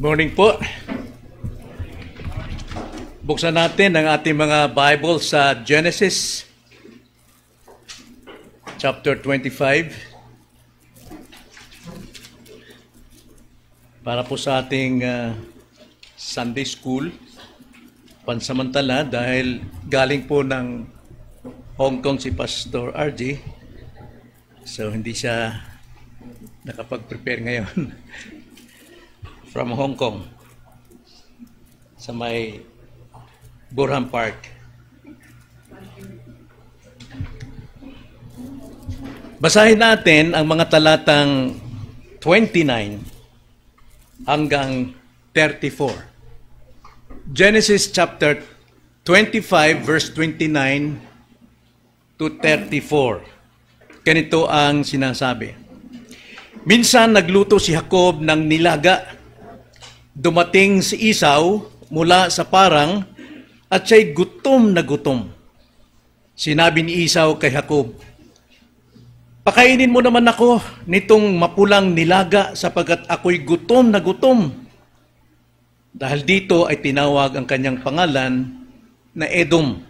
Morning po. Buksan natin ang ating mga Bible sa Genesis chapter 25 para po sa ating Sunday School pansamantala dahil galing po ng Hong Kong si Pastor RJ, so hindi siya nakapag-prepare ngayon from Hong Kong sa may Burham Park. Basahin natin ang mga talatang 29 hanggang 34. Genesis chapter 25 verse 29 to 34. Ganito ang sinasabi. Minsan nagluto si Jacob ng nilaga. Dumating si Esau mula sa parang at siya'y gutom na gutom. Sinabi ni Esau kay Jacob, "Pakainin mo naman ako nitong mapulang nilaga sapagkat ako'y gutom na gutom." Dahil dito ay tinawag ang kanyang pangalan na Edom.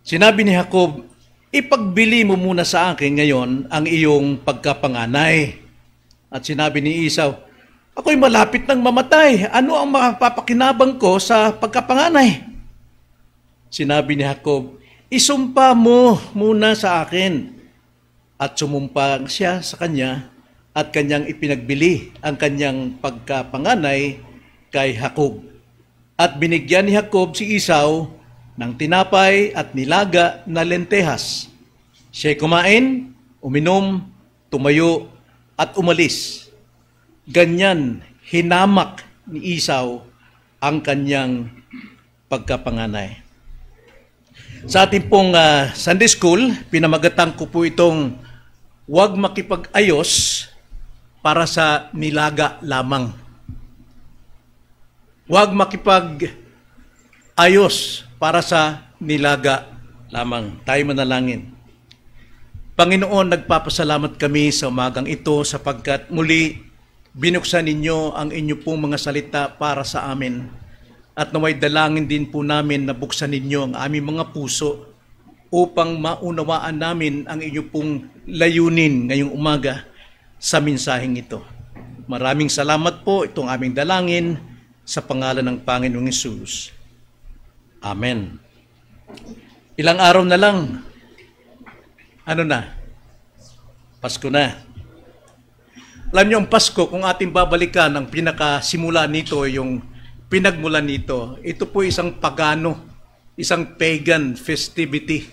Sinabi ni Jacob, "Ipagbili mo muna sa akin ngayon ang iyong pagkapanganay." At sinabi ni Esau, "Ako'y malapit nang mamatay. Ano ang mapapakinabang ko sa pagkapanganay?" Sinabi ni Jacob, "Isumpa mo muna sa akin." At sumumpa siya sa kanya at kanyang ipinagbili ang kanyang pagkapanganay kay Jacob. At binigyan ni Jacob si Esau ng tinapay at nilaga na lentehas. Siya'y kumain, uminom, tumayo at umalis. Ganyan, hinamak ni Esau ang kanyang pagkapanganay. Sa ating pong Sunday School, pinamagatan ko po itong huwag makipag-ayos para sa nilaga lamang. Huwag makipag-ayos para sa nilaga lamang. Tayo manalangin. Panginoon, nagpapasalamat kami sa umagang ito sapagkat muli binuksan ninyo ang inyo pong mga salita para sa amin at naway dalangin din po namin na buksan ninyo ang aming mga puso upang maunawaan namin ang inyo pong layunin ngayong umaga sa mensaheng ito. Maraming salamat po, itong aming dalangin sa pangalan ng Panginoong Hesus. Amen. Ilang araw na lang, Pasko na. Alam niyo, ang Pasko, kung ating babalikan, ang pinakasimula nito, yung pinagmulan nito, ito po isang pagano, isang pagan festivity.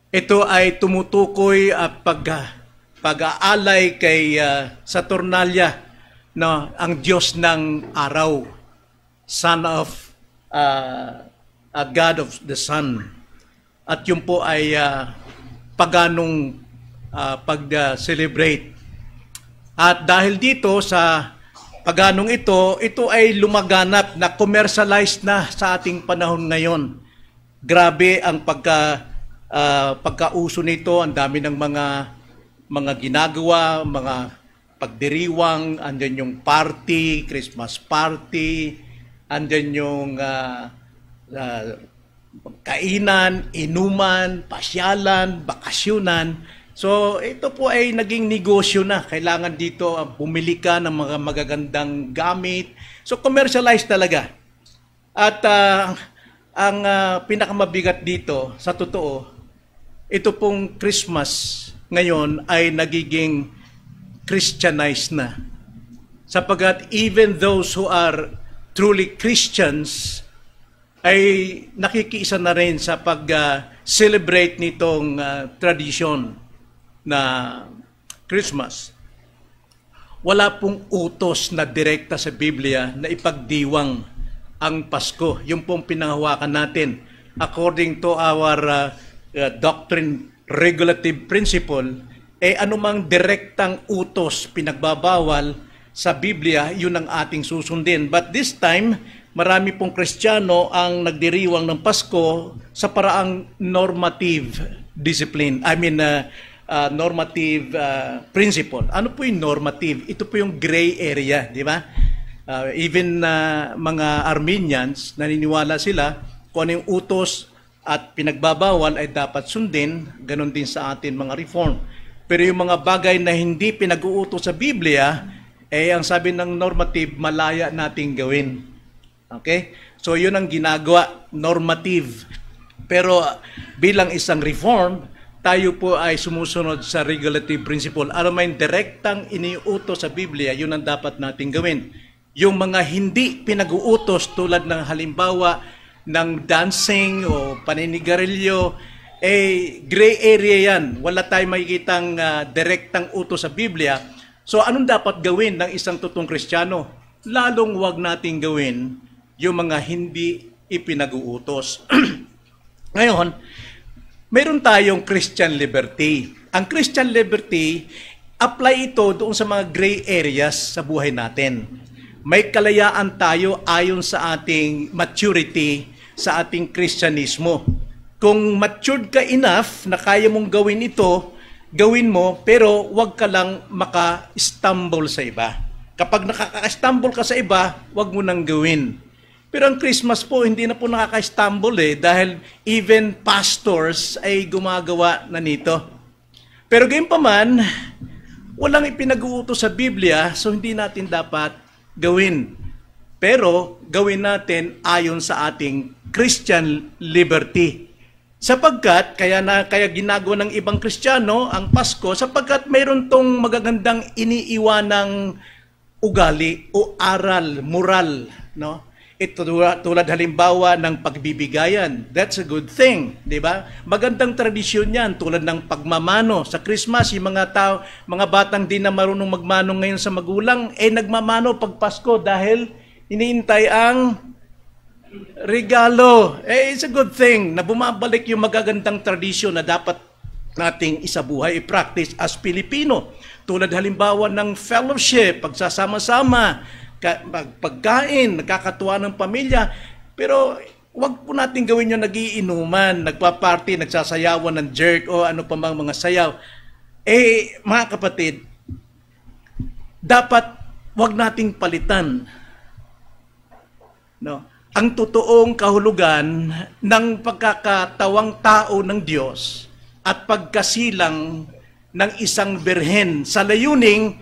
Ito ay tumutukoy at pag-aalay kay Saturnalia, na ang Diyos ng araw, son of a God of the sun. At yun po ay paganong pag-celebrate. At dahil dito sa paganong ito ay lumaganap na commercialized na sa ating panahon ngayon. Grabe ang pagkauso nito, ang dami ng mga ginagawa, mga pagdiriwang, andyan yung party, Christmas party, andyan yung kainan, inuman, pasyalan, bakasyunan. So, ito po ay naging negosyo na. Kailangan dito bumili ka ng mga magagandang gamit. So, commercialized talaga. At ang pinakamabigat dito, sa totoo, ito pong Christmas ngayon ay nagiging Christianized na. Sapagkat even those who are truly Christians ay nakikiisa na rin sa pag-celebrate nitong tradisyon na Christmas. Wala pong utos na direkta sa Biblia na ipagdiwang ang Pasko. Yung pong pinahawakan natin. According to our doctrine regulative principle, anumang direktang utos pinagbabawal sa Biblia, yun ang ating susundin. But this time, marami pong Kristiyano ang nagdiriwang ng Pasko sa paraang normative discipline. normative principle. Ano po yung normative? Ito po yung gray area, di ba? Even mga Armenians, naniniwala sila kung ano yung utos at pinagbabawal ay dapat sundin, ganun din sa atin mga reform. Pero yung mga bagay na hindi pinag-uutos sa Biblia, ang sabi ng normative, malaya nating gawin. Okay? So yun ang ginagawa, normative. Pero bilang isang reform, tayo po ay sumusunod sa regulative principle. Alam mo yung direktang iniutos sa Biblia, yun ang dapat nating gawin. Yung mga hindi pinag-uutos tulad ng halimbawa ng dancing o paninigarilyo, gray area yan. Wala tayong makikitang direktang utos sa Biblia. So anong dapat gawin ng isang totoong Kristiyano? Lalong wag nating gawin yung mga hindi ipinag-uutos. Ngayon, meron tayong Christian liberty. Ang Christian liberty, apply ito doon sa mga gray areas sa buhay natin. May kalayaan tayo ayon sa ating maturity, sa ating Kristyanismo. Kung matured ka enough na kaya mong gawin ito, gawin mo, pero wag ka lang maka-stumble sa iba. Kapag nakaka-stumble ka sa iba, wag mo nang gawin. Pero ang Christmas po, hindi na po nakaka-stumble dahil even pastors ay gumagawa na nito. Pero gayon pa man, walang ipinag-uutos sa Biblia, so hindi natin dapat gawin. Pero gawin natin ayon sa ating Christian liberty. Sapagkat, kaya ginagawa ng ibang Kristiyano ang Pasko, sapagkat mayroon tong magagandang iniiwanang ugali o aral, moral, no? Ito tulad halimbawa ng pagbibigayan. That's a good thing, di ba? Magandang tradisyon yan, tulad ng pagmamano. Sa Christmas, yung mga batang di na marunong magmano ngayon sa magulang, nagmamano pag Pasko dahil iniintay ang regalo. It's a good thing na bumabalik yung magagandang tradisyon na dapat nating isabuhay, i-practice as Pilipino. Tulad halimbawa ng fellowship, pagsasama-sama, pagkain, nagkakatuwa ng pamilya. Pero wag po natin gawin yung nagiinuman, nagpa-party, nagsasayawan ng jerk o ano pa mang mga sayaw. Mga kapatid, dapat wag nating palitan, no, ang totoong kahulugan ng pagkakatawang tao ng Diyos at pagkasilang ng isang birhen sa layuning,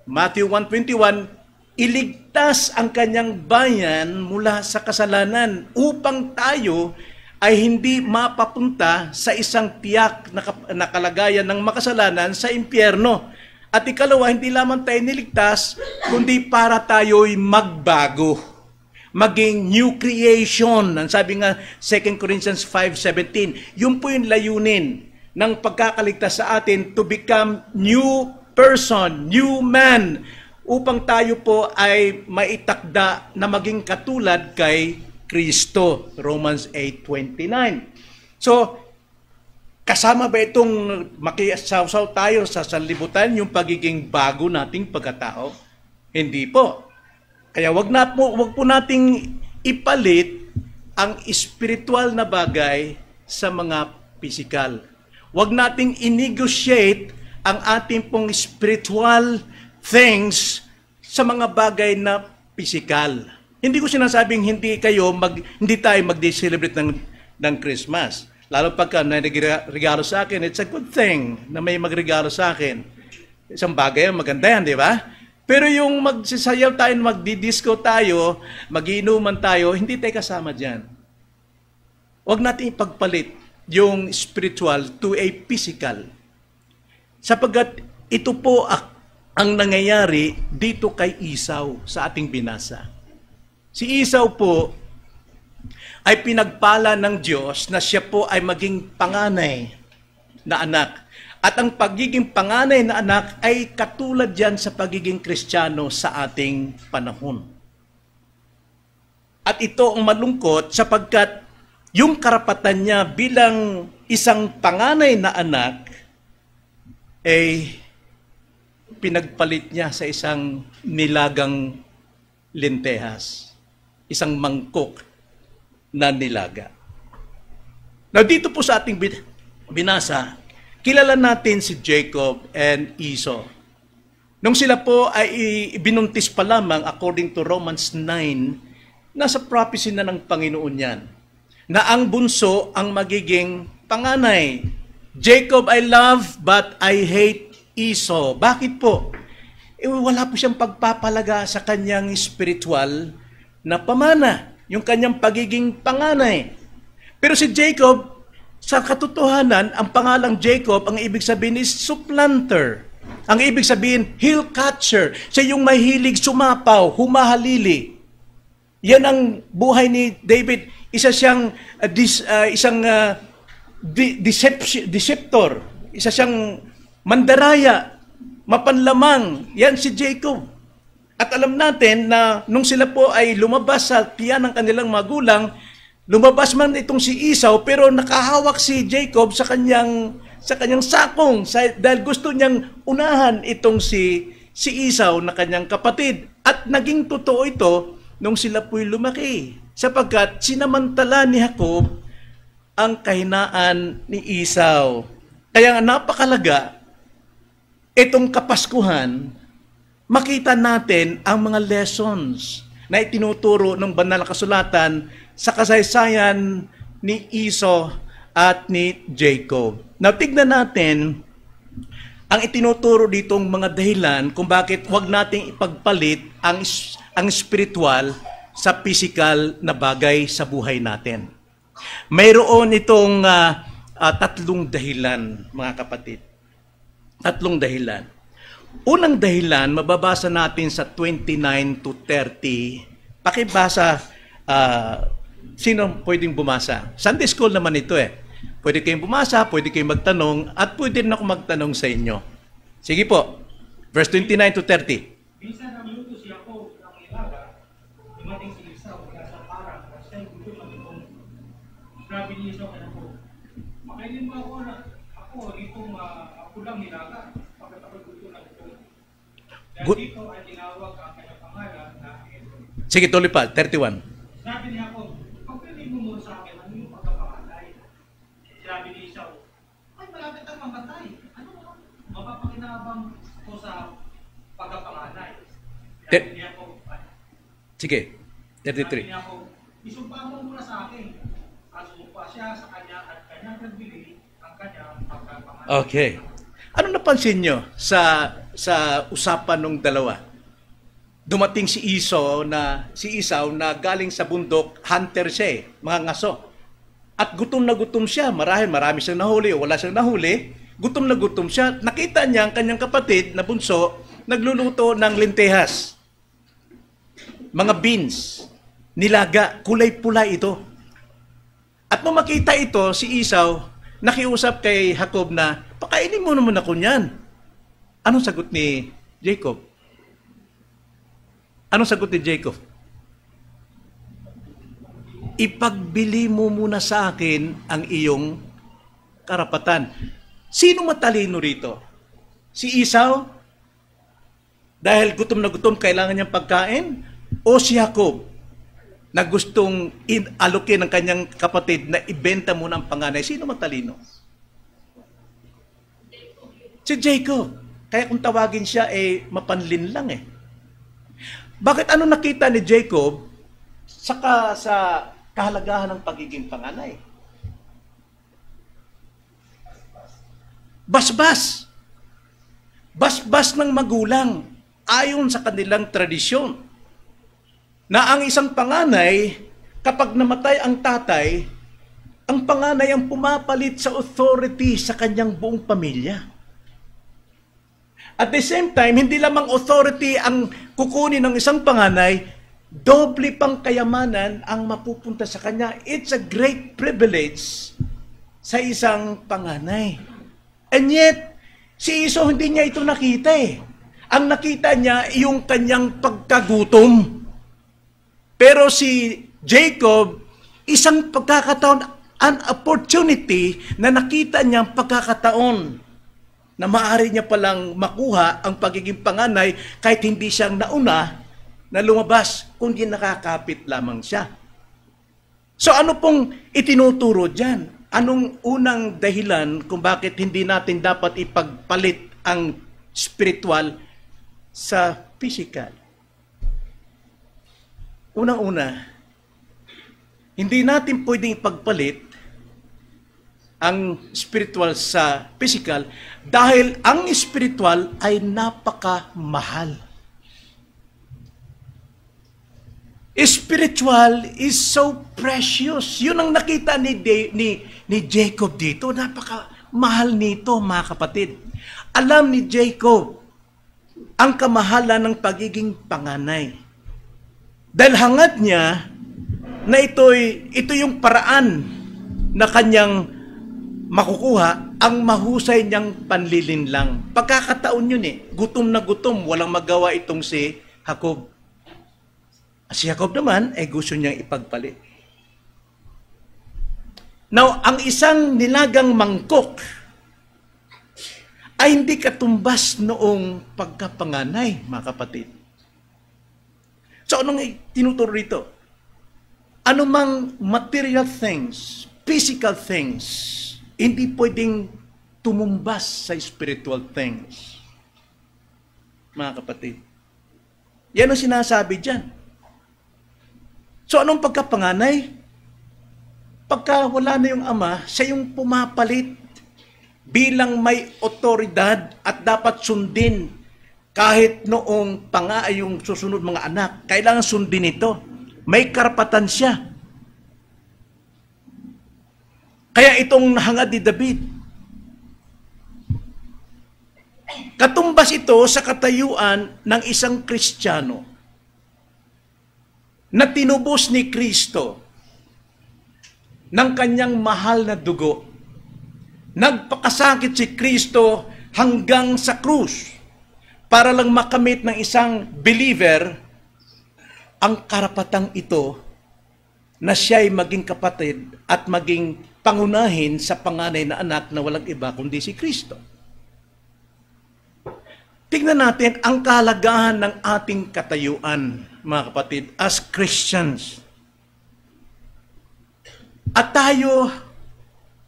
Matthew 1:21, iligtas ang kanyang bayan mula sa kasalanan upang tayo ay hindi mapapunta sa isang tiyak na kalagayan ng makasalanan sa impyerno. At ikalawa, hindi lamang tayo niligtas, kundi para tayo'y magbago, maging new creation. Ang sabi nga 2 Corinthians 5:17, yun po yung layunin ng pagkakaligtas sa atin, to become new person, new man, upang tayo po ay maitakda na maging katulad kay Kristo. Romans 8:29. So, kasama ba itong makisawsaw tayo sa sanlibutan, yung pagiging bago nating pagkatao? Hindi po. Kaya wag po nating ipalit ang spiritual na bagay sa mga physical. Wag nating i-negotiate ang ating pong spiritual things sa mga bagay na physical. Hindi ko sinasabing hindi tayo mag-celebrate ng Christmas. Lalo pagka nagregalo sa akin, it's a good thing na may magregalo sa akin. Isang bagay, maganda yan, di ba? Pero yung magsisayaw tayo, magdi-disco tayo, magiinuman tayo, hindi tayo kasama dyan. Huwag natin ipagpalit yung spiritual to a physical. Sapagkat ito po ang nangyayari dito kay Esau sa ating binasa. Si Esau po ay pinagpala ng Diyos na siya po ay maging panganay na anak. At ang pagiging panganay na anak ay katulad yan sa pagiging Kristiyano sa ating panahon. At ito ang malungkot sapagkat yung karapatan niya bilang isang panganay na anak ay pinagpalit niya sa isang nilagang lentehas, isang mangkok na nilaga. Now dito po sa ating binasa, kilala natin si Jacob and Esau. Nung sila po ay ibinuntis pa lamang, according to Romans 9, nasa prophecy na ng Panginoon yan, na ang bunso ang magiging panganay. Jacob I love, but I hate Esau. Bakit po? Wala po siyang pagpapalaga sa kanyang spiritual na pamana, yung kanyang pagiging panganay. Pero si Jacob, sa katotohanan, ang pangalang Jacob, ang ibig sabihin is supplanter. Ang ibig sabihin, heel catcher. Siya yung mahilig sumapaw, humahalili. Yan ang buhay ni David. Isa siyang deceptor. Isa siyang mandaraya, mapanlamang. Yan si Jacob. At alam natin na nung sila po ay lumabas sa tiyan ng kanilang magulang, lumabas man itong si Esau, pero nakahawak si Jacob sa kanyang sakong dahil gusto niyang unahan itong si Esau na kanyang kapatid. At naging totoo ito nung sila po'y lumaki, sapagkat sinamantala ni Jacob ang kahinaan ni Esau. Kaya napakalaga itong Kapaskuhan, makita natin ang mga lessons na itinuturo ng banal na kasulatan sa kasaysayan ni Esau at ni Jacob. Now, tignan natin ang itinuturo ditong mga dahilan kung bakit wag nating ipagpalit ang spiritual sa physical na bagay sa buhay natin. Mayroon itong tatlong dahilan, mga kapatid. Tatlong dahilan. Unang dahilan, mababasa natin sa 29 to 30. Pakibasa, sino pwedeng bumasa? Sunday school naman ito eh. Pwede kayong bumasa, pwede kayong magtanong, at pwede rin ako magtanong sa inyo. Sige po, verse 29 to 30. Minsan nagluto si Jacob ng ilaga, dumating si Esau mula sa parang, at siya'y gusto magiging. Sabi ni Esau kay Jacob, makainin mo ako itong pulang nilaga, pagkat ako gusto na ito. Dahil dito ay tinawag ang kanyang pangalan na Edom. Sige, tuloy pa, 31. Sabi ni Jacob, pagpili mo muna sa akin ang iyong pagkapangalay. Sabi ni Esau, ay malapit ang mamatay. Ano mapapakinabang ko sa pagkapangalay? Sabi ni Jacob, Sige, sabi 33. ni Jacob, isumpa mo muna sa akin. At sumpa siya sa kanya at kanyang nagbili ang kanyang pagkapangalay. Okay. Ano napansin nyo sa usapan ng dalawa? Dumating si Esau na galing sa bundok, hunter siya eh, mga ngaso. At gutom na gutom siya, marami siyang nahuli o wala siyang nahuli, gutom na gutom siya. Nakita niya ang kanyang kapatid na bunso, nagluluto ng lentehas. Mga beans, nilaga, kulay pula ito. At nung makita ito, si Esau, nakiusap kay Jacob na, pakainin mo naman ako niyan. Anong sagot ni Jacob? Anong sagot ni Jacob? Ipagbili mo muna sa akin ang iyong karapatan. Sino matalino rito? Si Esau? Dahil gutom na gutom, kailangan niyang pagkain? O si Jacob? Na gustong alokin ng kanyang kapatid na ibenta muna ang panganay? Sino matalino? Si Jacob. Kaya kung tawagin siya, mapanlin lang eh. Bakit ano nakita ni Jacob saka sa kahalagahan ng pagiging panganay? Basbas. Basbas ng magulang ayon sa kanilang tradisyon. Na ang isang panganay, kapag namatay ang tatay, ang panganay ang pumapalit sa authority sa kanyang buong pamilya. At the same time, hindi lamang authority ang kukunin ng isang panganay, doble pang kayamanan ang mapupunta sa kanya. It's a great privilege sa isang panganay. And yet, si Esau hindi niya ito nakita eh. Ang nakita niya yung kanyang pagkagutom. Pero si Jacob, isang pagkakataon, an opportunity na nakita niyang pagkakataon na maaari niya palang makuha ang pagiging panganay kahit hindi siyang nauna na lumabas, kundi nakakapit lamang siya. So ano pong itinuturo dyan? Anong unang dahilan kung bakit hindi natin dapat ipagpalit ang spiritual sa physical. Unang-una, hindi natin pwedeng ipagpalit ang spiritual sa physical dahil ang spiritual ay napakamahal. Spiritual is so precious. Yun ang nakita ni Jacob dito. Napakamahal nito, mga kapatid. Alam ni Jacob ang kamahalan ng pagiging panganay. Dahil hangad niya na ito yung paraan na kanyang makukuha ang mahusay niyang panlilinlang. Pagkakataon yun gutom na gutom, walang magawa itong si Jacob. Si Jacob naman ay gusto niyang ipagpalit. Now, ang isang nilagang mangkok ay hindi katumbas noong pagkapanganay, mga kapatid. So, anong tinuturo rito? Anumang material things, physical things, hindi pwedeng tumumbas sa spiritual things. Mga kapatid. Yan ang sinasabi dyan. So, anong pagkapanganay? Pagka wala na yung ama, siya yung pumapalit bilang may otoridad at dapat sundin kahit noong yung susunod mga anak. Kailangan sundin ito. May karapatan siya. Kaya itong hangad ni David, katumbas ito sa katayuan ng isang Kristiyano na tinubos ni Kristo ng kanyang mahal na dugo. Nagpakasakit si Kristo hanggang sa krus para lang makamit ng isang believer ang karapatang ito na siya'y maging kapatid at maging pangunahin sa panganay na anak na walang iba kundi si Kristo. Tingnan natin ang kahalagahan ng ating katayuan, mga kapatid, as Christians. At tayo,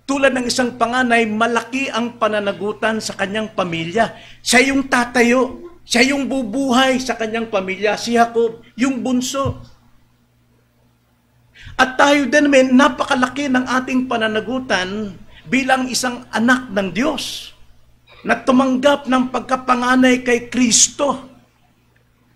tulad ng isang panganay, malaki ang pananagutan sa kanyang pamilya. Siya yung tatayo, siya yung bubuhay sa kanyang pamilya, si Jacob, yung bunso. At tayo din naman, napakalaki ng ating pananagutan bilang isang anak ng Diyos na tumanggap ng pagkapanganay kay Kristo.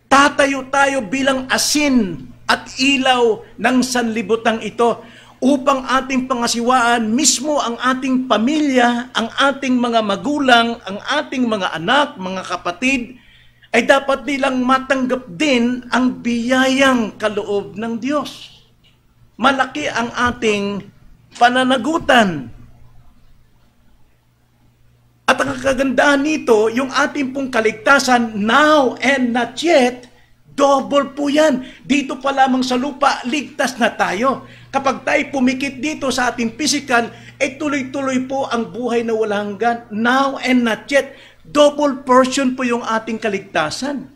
Tatayo tayo bilang asin at ilaw ng sanlibutang ito upang ating pangasiwaan mismo ang ating pamilya, ang ating mga magulang, ang ating mga anak, mga kapatid, ay dapat nilang matanggap din ang biyayang kaloob ng Diyos. Malaki ang ating pananagutan. At ang kagandahan nito, yung ating pong kaligtasan, now and not yet, double po yan. Dito pa lamang sa lupa, ligtas na tayo. Kapag tayo pumikit dito sa ating physical, tuloy-tuloy po ang buhay na walang hanggan. Now and not yet, double portion po yung ating kaligtasan.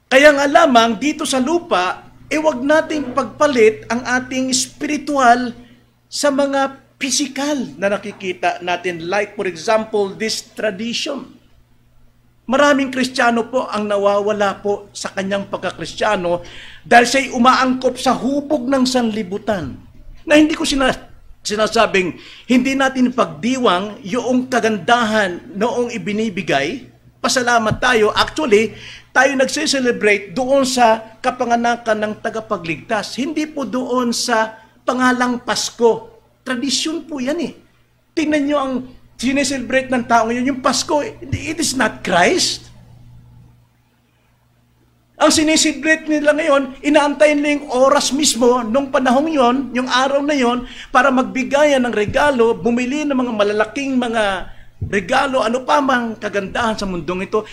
Kaya nga lamang, dito sa lupa, wag nating pagpalit ang ating spiritual sa mga physical na nakikita natin. Like, for example, this tradition. Maraming Kristiyano po ang nawawala po sa kanyang pagkakristyano dahil siya'y umaangkop sa hubog ng sanlibutan. Na hindi ko sinasabing hindi natin pagdiwang yung kagandahan noong ibinibigay. Pasalamat tayo. Actually, tayo nagse-celebrate doon sa kapanganakan ng tagapagligtas. Hindi po doon sa pangalang Pasko. Tradisyon po yan Tingnan nyo ang sineselebrate ng tao ngayon, yung Pasko, it is not Christ. Ang sineselebrate nila ngayon, inaantayin nila yung oras mismo, nung panahong yon, yung araw na yon, para magbigayan ng regalo, bumili ng mga malalaking mga regalo, ano pa mang kagandahan sa mundong ito.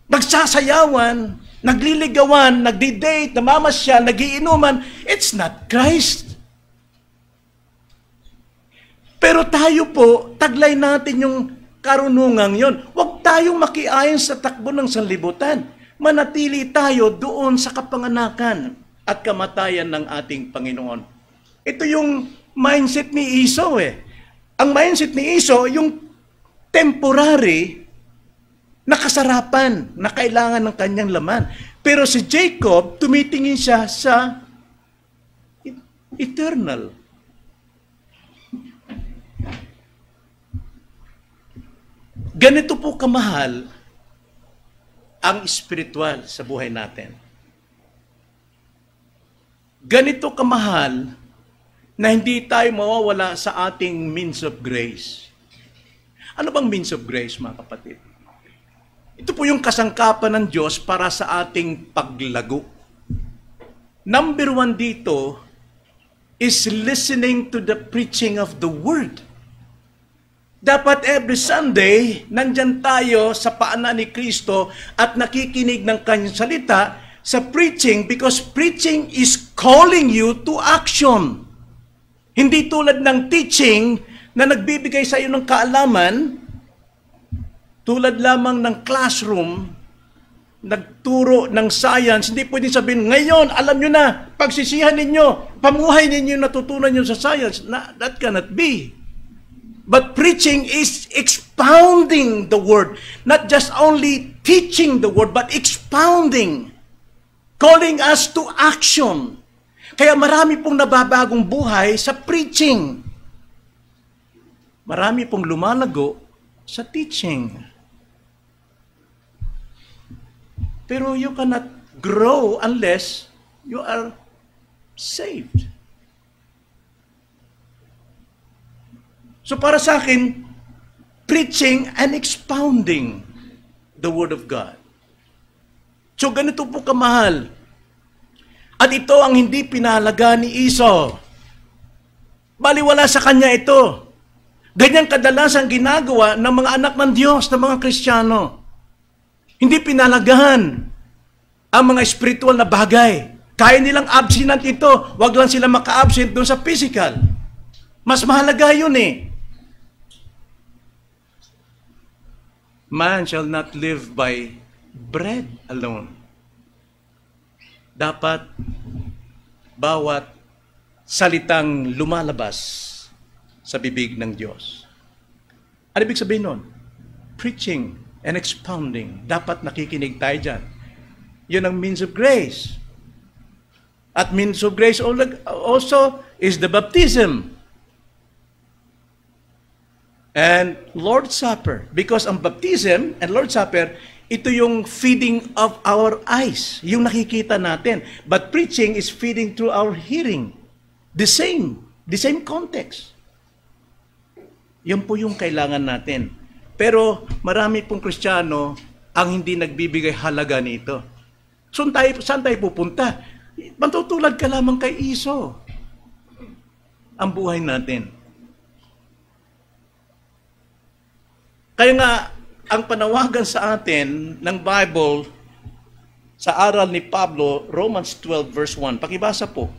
Nagsasayawan, nagliligawan, nagdi-date, namamasyal, nagiinuman. It's not Christ. Pero tayo po, taglay natin yung karunungang yon. Huwag tayong makiayon sa takbo ng sanlibutan. Manatili tayo doon sa kapanganakan at kamatayan ng ating Panginoon. Ito yung mindset ni Esau Ang mindset ni Esau, yung temporary nakasarapan na kailangan ng kanyang laman. Pero si Jacob, tumitingin siya sa eternal. Ganito po kamahal ang spiritual sa buhay natin. Ganito kamahal na hindi tayo mawawala sa ating means of grace. Ano bang means of grace, mga kapatid? Ito po yung kasangkapan ng Diyos para sa ating paglago. Number 1 dito is listening to the preaching of the Word. Dapat every Sunday, nandyan tayo sa paanan ni Kristo at nakikinig ng kanyang salita sa preaching because preaching is calling you to action. Hindi tulad ng teaching na nagbibigay sa iyo ng kaalaman, tulad lamang ng classroom, nagturo ng science, hindi pwedeng sabihin, ngayon, alam nyo na, pagsisihan ninyo, pamuhay ninyo natutunan nyo sa science. That cannot be. But preaching is expounding the word. Not just only teaching the word, but expounding. Calling us to action. Kaya marami pong nababagong buhay sa preaching. Marami pong lumalago sa teaching. Pero you cannot grow unless you are saved. So para sa akin, preaching and expounding the Word of God. So ganito po kamahal. At ito ang hindi pinahalaga ni Esau. Baliwala sa kanya ito. Ganyan kadalasan ginagawa ng mga anak ng Diyos, ng mga Kristiyano. Hindi pinalagahan ang mga spiritual na bagay. Kaya nilang abstinent ito. Huwag lang sila maka-absent doon sa physical. Mas mahalaga yun eh. Man shall not live by bread alone. Dapat bawat salitang lumalabas sa bibig ng Diyos. Ano ibig sabihin nun? Preaching and expounding. Dapat nakikinig tayo dyan. Yun ang means of grace. At means of grace also is the baptism. And Lord's Supper. Because ang baptism and Lord's Supper, ito yung feeding of our eyes. Yung nakikita natin. But preaching is feeding through our hearing. The same context. Yan po yung kailangan natin. Pero marami pong Kristiyano ang hindi nagbibigay halaga nito. So, saan tayo pupunta? Matutulad ka lamang kay Esau. Ang buhay natin. Kaya nga, ang panawagan sa atin ng Bible sa aral ni Pablo, Romans 12 verse 1. Pakibasa po.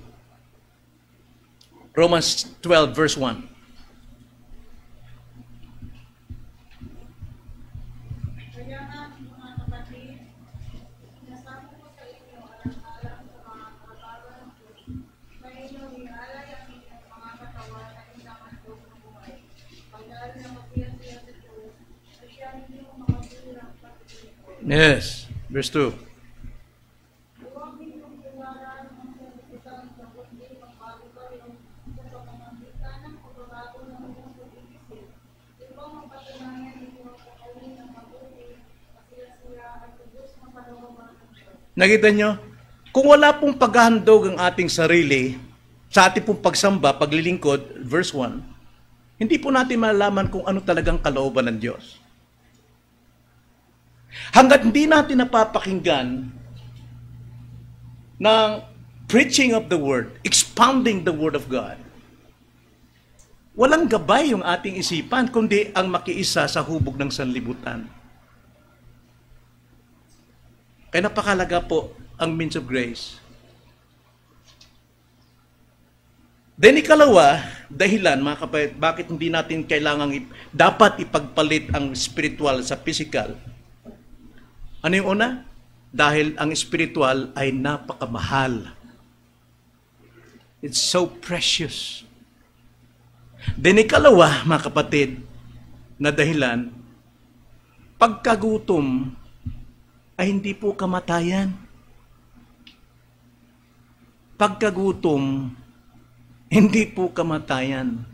Romans 12 verse 1. Kaya nga, mga kapatid, sinasabi ko sa inyo, alang-alang sa mga kababawan ko, na inyong ialay ang inyong mga katawan na isang handog ng buhay. Pagdaan na magpiyat-piyat ito, at siya ninyong makapirang pagpipilipo. Yes, verse 2. Huwag ninyong tularan ang sanlibutan sa kundi magbago kayo sa pamamagitan ng pagbabago ng inyong pag-iisip. Ito ang patunayan ninyo ang kakawin ng mabuti, masira-sira at tubos ng kalooban ng Diyos. Nakita nyo? Kung wala pong paghahandog ang ating sarili sa ating pong pagsamba, paglilingkod, verse 1, hindi po natin malalaman kung ano talagang kalooban ng Diyos. Hanggat hindi natin napapakinggan ng preaching of the Word, expounding the Word of God, walang gabay yung ating isipan, kundi ang makiisa sa hubog ng sanlibutan. Kaya napakalaga po ang means of grace. Then ikalawa, dahilan mga kapatid, bakit hindi natin dapat ipagpalit ang spiritual sa physical. Ano yung una? Dahil ang spiritual ay napakamahal. It's so precious. Then ikalawa, mga kapatid, na dahilan, pagkagutom ay hindi po kamatayan. Pagkagutom, hindi po kamatayan.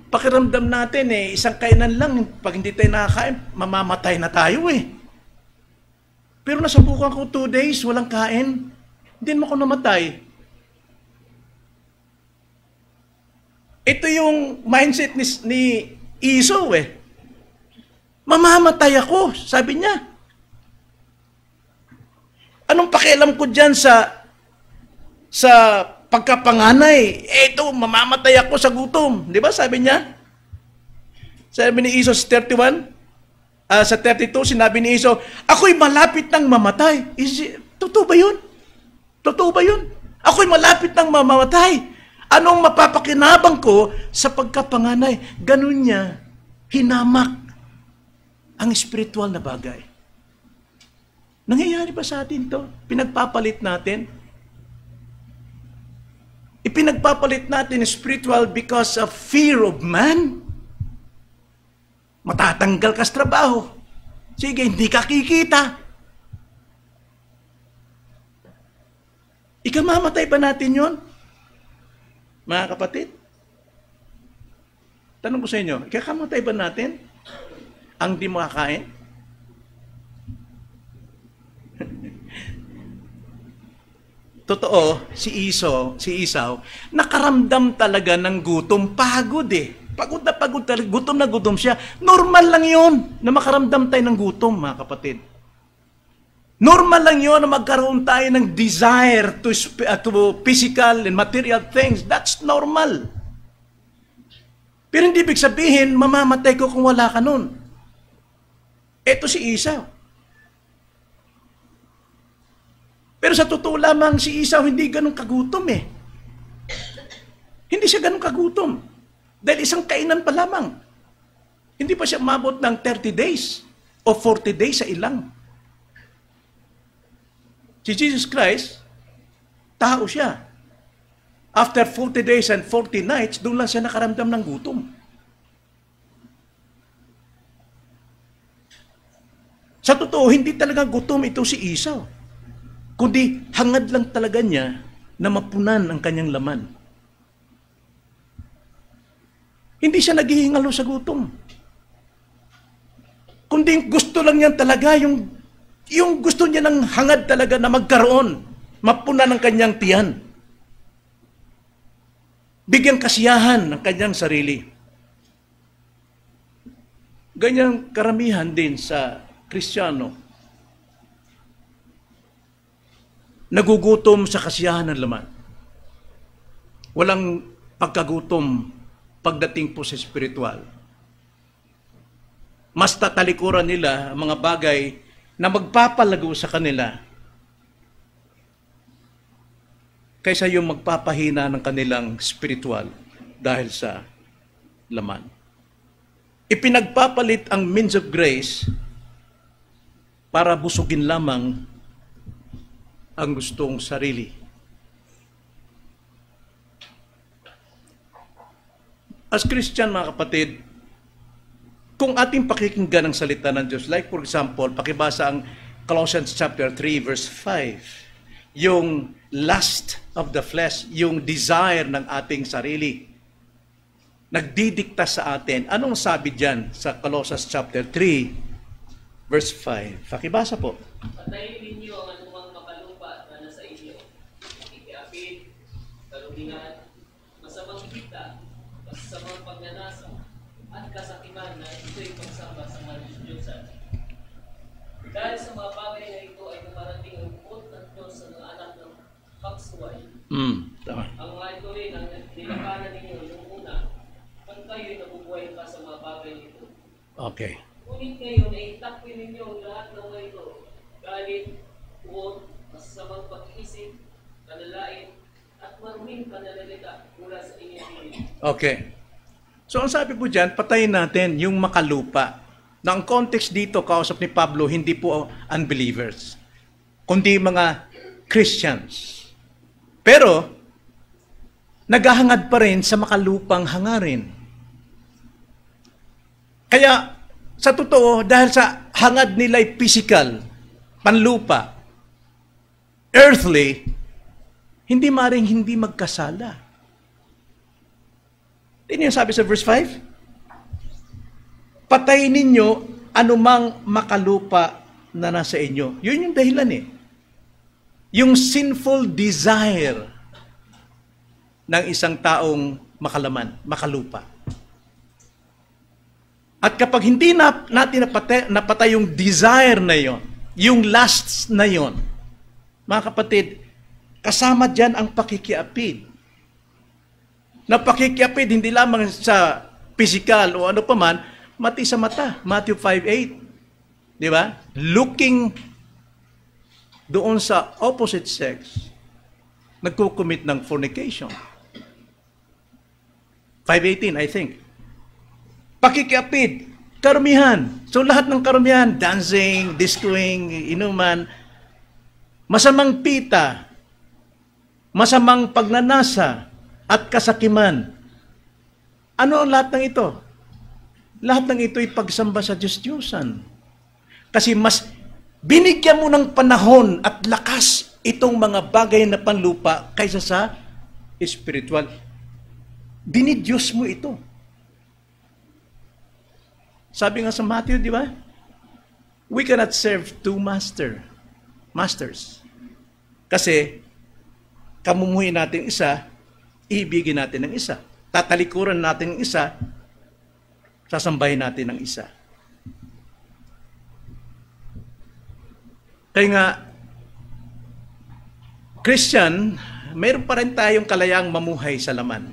Pakiramdam natin isang kainan lang, pag hindi tayo nakakain, mamamatay na tayo Pero nasubukan ko 2 days, walang kain, hindi mo ako namatay. Ito yung mindset ni Esau Mamamatay ako, sabi niya. Anong pakialam ko dyan sa pagkapanganay? Ito, mamamatay ako sa gutom. Di ba sabi niya? Sabi ni Esau sa 31, sa 32, sinabi ni Esau, ako'y malapit nang mamatay. Totoo ba yun? Totoo ba yun? Ako'y malapit nang mamamatay. Anong mapapakinabang ko sa pagkapanganay? Ganun niya, hinamak ang spiritual na bagay. Nangyayari ba sa atin to? Pinagpapalit natin? Ipinagpapalit natin spiritual because of fear of man? Matatanggal ka sa trabaho. Sige, hindi ka kikita. Ikamamatay ba natin yon? Mga kapatid? Tanong ko sa inyo, ikakamatay ba natin ang di makakain? Totoo, si Esau, nakaramdam talaga ng gutom, pagod Pagod talaga, gutom na gutom siya. Normal lang yun na makaramdam tayo ng gutom, mga kapatid. Normal lang yun na magkaroon tayo ng desire to physical and material things. That's normal. Pero hindi ibig sabihin, mamamatay ko kung wala ka nun. Ito si Esau. Pero sa totoo lamang, si Esau hindi ganun kagutom Hindi siya ganun kagutom. Dahil isang kainan pa lamang. Hindi pa siya umabot ng 30 days o 40 days sa ilang. Si Jesus Christ, tao siya. After 40 days and 40 nights, doon lang siya nakaramdam ng gutom. Sa totoo, hindi talaga gutom ito si Esau. Kundi hangad lang talaga niya na mapunan ang kanyang laman. Hindi siya naghihingalo sa gutom. Kundi gusto lang niya talaga, yung gusto niya ng hangad talaga na magkaroon, mapunan ang kanyang tiyan. Bigyan kasiyahan ng kanyang sarili. Ganyang karamihan din sa Kristiyano. Nagugutom sa kasiyahan ng laman. Walang pagkagutom pagdating po sa spiritual. Mas tatalikuran nila ang mga bagay na magpapalago sa kanila kaysa yung magpapahina ng kanilang spiritual dahil sa laman. Ipinagpapalit ang means of grace para busugin lamang ang gustong sarili. As Christian, mga kapatid, kung ating pakikinggan ang salita ng Diyos, like for example, pakibasa ang Colossians chapter 3 verse 5, yung lust of the flesh, yung desire ng ating sarili, nagdidikta sa atin. Anong sabi dyan sa Colossians chapter 3 verse 5? Pakibasa po. Patayin ninyo ang anumang makalupa na nasa inyo, ikiapid, kalungingan, masamang kita, masamang pagnanasa, at kasakiman na ito'y pagsamba sa mga Diyos-Diyosan. Dahil sa mga bagay na ito ay dumarating ang bukod ng Diyos sa mga anak ng pagsuway. Tama. Ang mga ito rin ang nilakaran ninyo noong una, pag kayo'y nabubuhay pa sa mga bagay nito. Okay. Ngunit ngayon ay itakwin ninyo ang lahat ng mga ito, galit, uot, masasamang pag-iisip, kanalain, at maruming pananalita mula sa inyong piling. Okay. So ang sabi po dyan, patayin natin yung makalupa. Na ang context dito, kausap ni Pablo, hindi po unbelievers, kundi mga Christians. Pero, naghahangad pa rin sa makalupang hangarin. Kaya, sa totoo, dahil sa hangad nila'y physical, panlupa, earthly, hindi maring hindi magkasala. Tingnan niyo sabi sa verse 5? Patayin ninyo anumang makalupa na nasa inyo. Yun yung dahilan eh. Yung sinful desire ng isang taong makalaman, makalupa. At kapag hindi natin napatay yung desire na yon, yung lusts na yon, mga kapatid, kasama dyan ang pakikiapid. Na pakikiapid, hindi lamang sa physical o ano pa man, mati sa mata. Matthew 5:8. Di ba? Looking doon sa opposite sex, nagkukumit ng fornication. 5:18, I think. Pakikiapid, karumihan. So lahat ng karumihan, dancing, discoing, inuman, masamang pita, masamang pagnanasa, at kasakiman. Ano ang lahat ng ito? Lahat ng ito ay pagsamba sa Diyos-Diyosan. Kasi mas binigyan mo ng panahon at lakas itong mga bagay na panlupa kaysa sa spiritual. Dinidiyos mo ito. Sabi nga sa Matthew, di ba? We cannot serve two masters. Kasi, kamumuhin natin isa, ibigin natin ng isa. Tatalikuran natin ng isa, sasambahin natin ng isa. Kaya nga, Christian, mayroon pa rin tayong kalayaang mamuhay sa laman.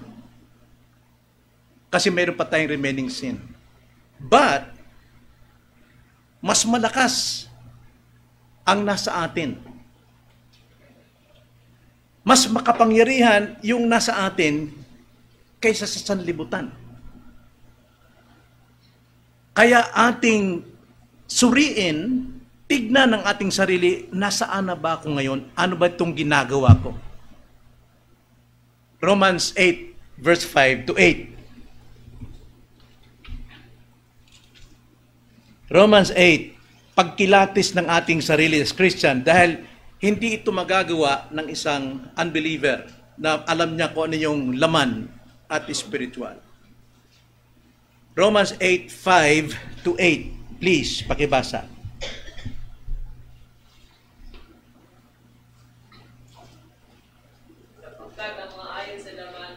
Kasi mayroon pa tayong remaining sin. But, mas malakas ang nasa atin. Mas makapangyarihan yung nasa atin kaysa sa sanlibutan. Kaya ating suriin, tignan ng ating sarili, nasaan na ba ako ngayon? Ano ba itong ginagawa ko? Romans 8, verse 5 to 8. Romans 8, pagkilatis ng ating sarili as Christian dahil hindi ito magagawa ng isang unbeliever na alam niya kung ano yung laman at spiritual. Romans 8, 5 to 8. Please, pakibasa. Sapagkat ang mga ayon sa laman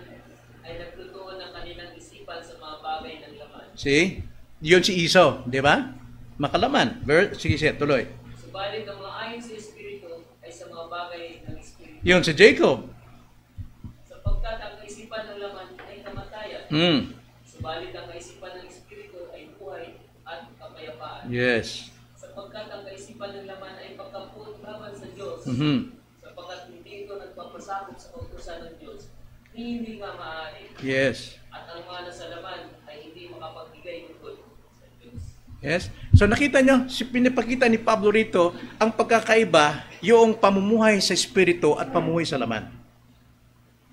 ay nagtutuon ng kanilang isipan sa mga bagay ng laman. See? Yun si Esau, di ba? Makalaman. Sige, tuloy. Subalit ang mga ayon sa Espiritu ay sa mga bagay ng Espiritu. Yun si Jacob. Sapagkat ang kaisipan ng laman ay kamatayan. Subalit ang kaisipan ng Espiritu ay buhay at kapayapaan. Yes. Sapagkat ang kaisipan ng laman ay pagkampun laban sa Diyos. Sapagkat hindi ito nagpapasakop sa kautusan ng Diyos. Hindi nga maaari. Yes. At ang mga nasa laman ay hindi makapagbigay ng good sa Diyos. Yes. So nakita nyo, pinapakita ni Pablo rito, ang pagkakaiba, yung pamumuhay sa Espiritu at pamumuhay sa laman.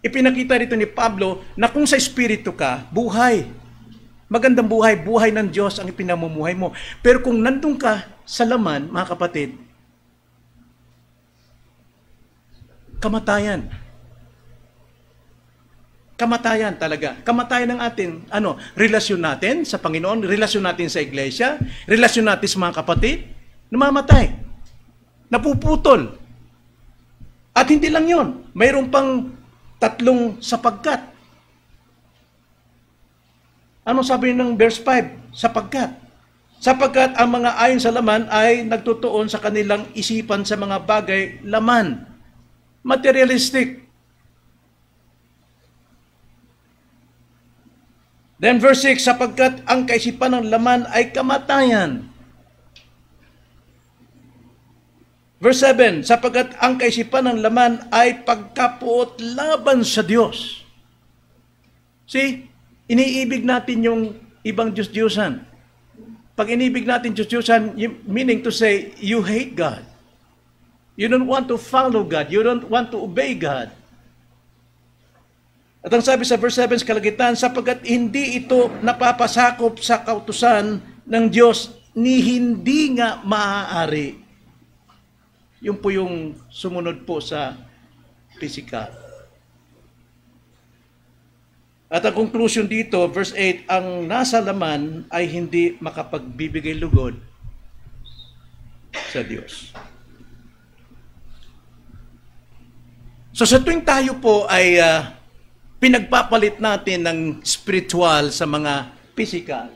Ipinakita rito ni Pablo na kung sa Espiritu ka, buhay. Magandang buhay, buhay ng Diyos ang ipinamumuhay mo. Pero kung nandun ka sa laman, mga kapatid, kamatayan. Kamatayan talaga. Kamatayan ng atin, relasyon natin sa Panginoon, relasyon natin sa iglesia, relasyon natin sa mga kapatid, namamatay. Napuputol. At hindi lang yon, mayroon pang 3 sapagkat. Ano sabi ng verse 5? Sapagkat. Sapagkat ang mga ayon sa laman ay nagtutuon sa kanilang isipan sa mga bagay laman. Materialistic. Then verse 6, sapagkat ang kaisipan ng laman ay kamatayan. Verse 7, sapagkat ang kaisipan ng laman ay pagkapuot laban sa Diyos. See, iniibig natin yung ibang Diyos-Diyosan. Pag inibig natin Diyos-Diyosan, meaning to say, you hate God. You don't want to follow God. You don't want to obey God. At ang sabi sa verse 7 sa Kalangitan, sapagkat hindi ito napapasakop sa kautusan ng Diyos, ni hindi nga maaari. Yun po yung sumunod po sa physical. At ang conclusion dito, verse 8, ang nasa laman ay hindi makapagbibigay lugod sa Diyos. So sa tuwing tayo po ay pinagpapalit natin ng spiritual sa mga physical,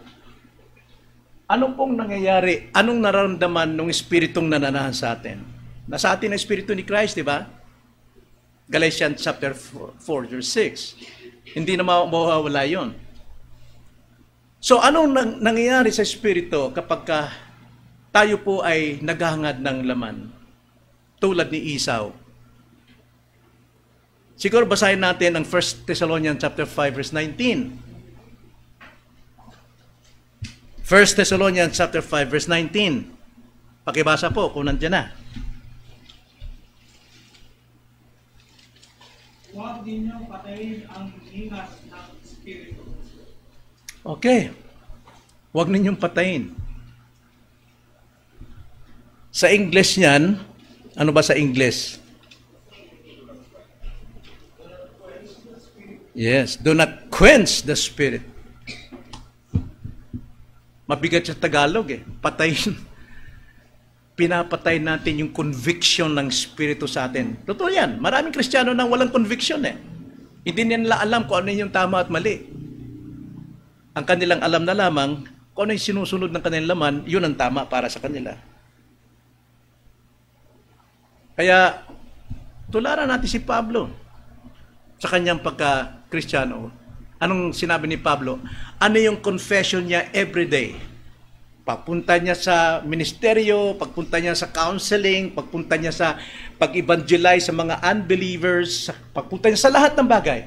ano pong nangyayari? Anong nararamdaman ng espiritong nananahan sa atin? Nasa atin ang espiritu ni Christ, di ba? Galatians chapter 4, verse 6. Hindi na mawawala yun. So, anong nangyayari sa espiritu kapag tayo po ay naghahangad ng laman? Tulad ni Esau. Siguro basahin natin ang 1 Thessalonians chapter 5, verse 19. 1 Thessalonians chapter 5, verse 19. Pakibasa po kung nandiyan na. Huwag ninyong patayin ang hingas ng Espiritu. Okay. Huwag ninyong patayin. Sa English niyan, ano ba sa English? Yes, do not quench the Spirit. Mabigat sa Tagalog eh. Patayin. Pinapatay natin yung conviction ng Espiritu sa atin. Totoo yan. Maraming Kristiyano nang walang conviction eh. Hindi nila alam kung ano yung tama at mali. Ang kanilang alam na lamang, kung ano yung sinusunod ng kanilang laman, yun ang tama para sa kanila. Kaya, tularan natin si Pablo sa kanyang pagka-Kristiyano. Anong sinabi ni Pablo? Ano yung confession niya everyday? Pagpunta niya sa ministeryo, pagpunta niya sa counseling, pagpunta niya sa pag-evangelize sa mga unbelievers, pagpunta niya sa lahat ng bagay.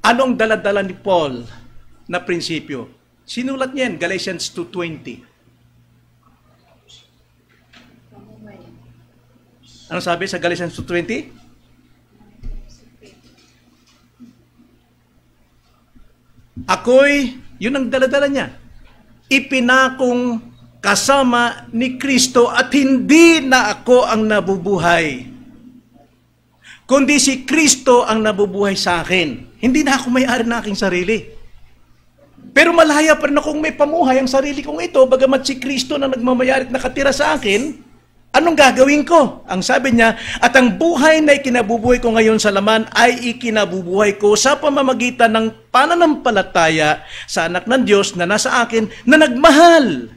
Anong dala-dala ni Paul na prinsipyo? Sinulat niya yan, Galatians 2:20. Ano sabi sa Galatians 2:20? Ako'y, yun ang dala-dala niya, ipinakong kasama ni Kristo at hindi na ako ang nabubuhay, kundi si Kristo ang nabubuhay sa akin. Hindi na ako may-ari ng aking sarili. Pero malaya pa rin akong may pamuhay ang sarili kong ito, bagamat si Kristo na nagmamayari at nakatira sa akin. Anong gagawin ko? Ang sabi niya, at ang buhay na ikinabubuhay ko ngayon sa laman ay ikinabubuhay ko sa pamamagitan ng pananampalataya sa anak ng Diyos na nasa akin, na nagmahal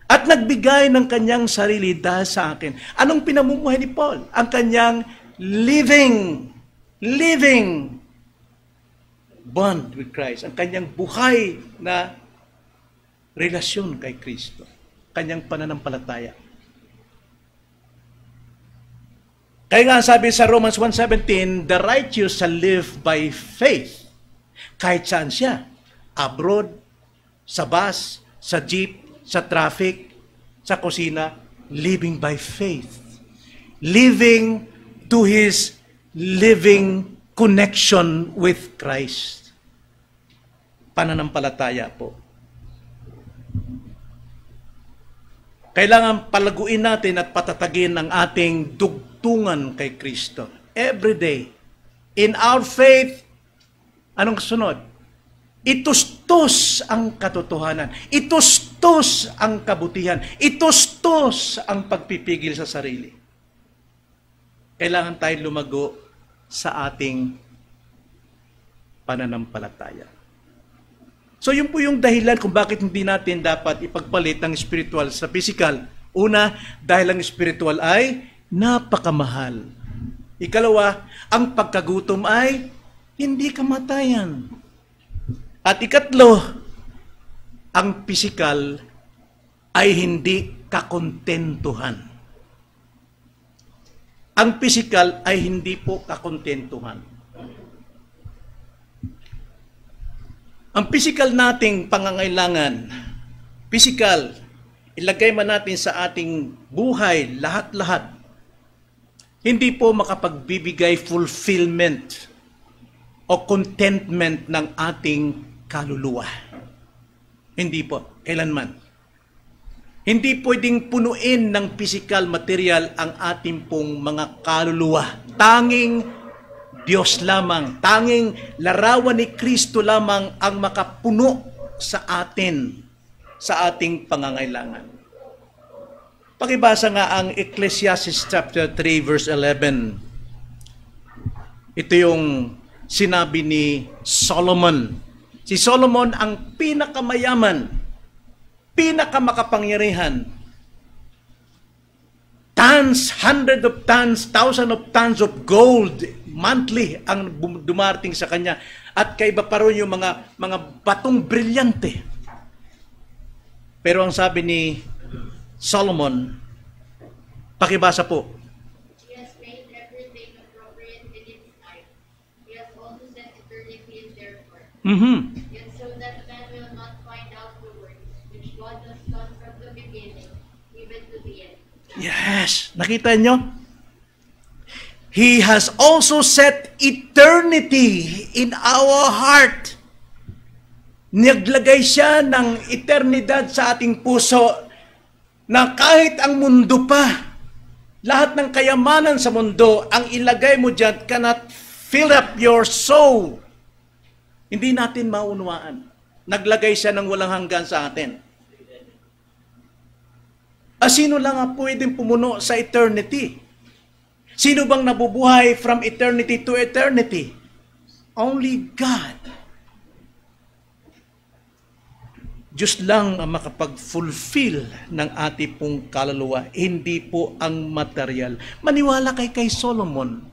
at nagbigay ng kanyang sarili dahil sa akin. Anong pinamumuhay ni Paul? Ang kanyang living bond with Christ. Ang kanyang buhay na relasyon kay Kristo. Kanyang pananampalataya. Kaya nga sabi sa Romans 1:17, the righteous shall live by faith. Kahit saan siya. Abroad, sa bus, sa jeep, sa traffic, sa kusina, living by faith. Living to his living connection with Christ. Pananampalataya po. Kailangan palaguin natin at patatagin ang ating dugtungan kay Kristo. Every day. In our faith, anong sunod? Itustos ang katotohanan. Itustos ang kabutihan. Itustos ang pagpipigil sa sarili. Kailangan tayo lumago sa ating pananampalataya. So yun po yung dahilan kung bakit hindi natin dapat ipagpalit ang spiritual sa physical. Una, dahil ang spiritual ay napakamahal. Ikalawa, ang pagkagutom ay hindi kamatayan. At ikatlo, ang physical ay hindi kakontentuhan. Ang physical ay hindi po kakontentuhan. Ang physical nating pangangailangan, physical, ilagay man natin sa ating buhay, lahat-lahat, hindi po makapagbibigay fulfillment o contentment ng ating kaluluwa. Hindi po, kailanman. Hindi pwedeng punuin ng physical material ang ating pong mga kaluluwa. Tanging Diyos lamang, tanging larawan ni Kristo lamang ang makapuno sa atin, sa ating pangangailangan. Pakibasa nga ang Ecclesiastes chapter 3 verse 11. Ito yung sinabi ni Solomon. Si Solomon ang pinakamayaman, pinakamakapangyarihan. Tons, hundred of tons, thousand of tons of gold monthly ang dumarating sa kanya. At kaiba pa rin yung mga batong brilyante. Pero ang sabi ni Solomon, pakibasa po. He has made everything appropriate in its time. He has also set eternity in their heart. Yet so that man will not find out the words which God has done from the beginning, even to the end. Yes, nakita nyo? He has also set eternity in our heart. Naglagay siya ng eternidad sa ating puso na kahit ang mundo pa, lahat ng kayamanan sa mundo, ang ilagay mo dyan cannot fill up your soul. Hindi natin maunawaan. Naglagay siya ng walang hanggan sa atin. Sino lang ang pwedeng pumuno sa eternity? Sino bang nabubuhay from eternity to eternity? Only God. Diyos lang ang makapag-fulfill ng ating pong kaluluwa, hindi po ang material. Maniwala kay Solomon.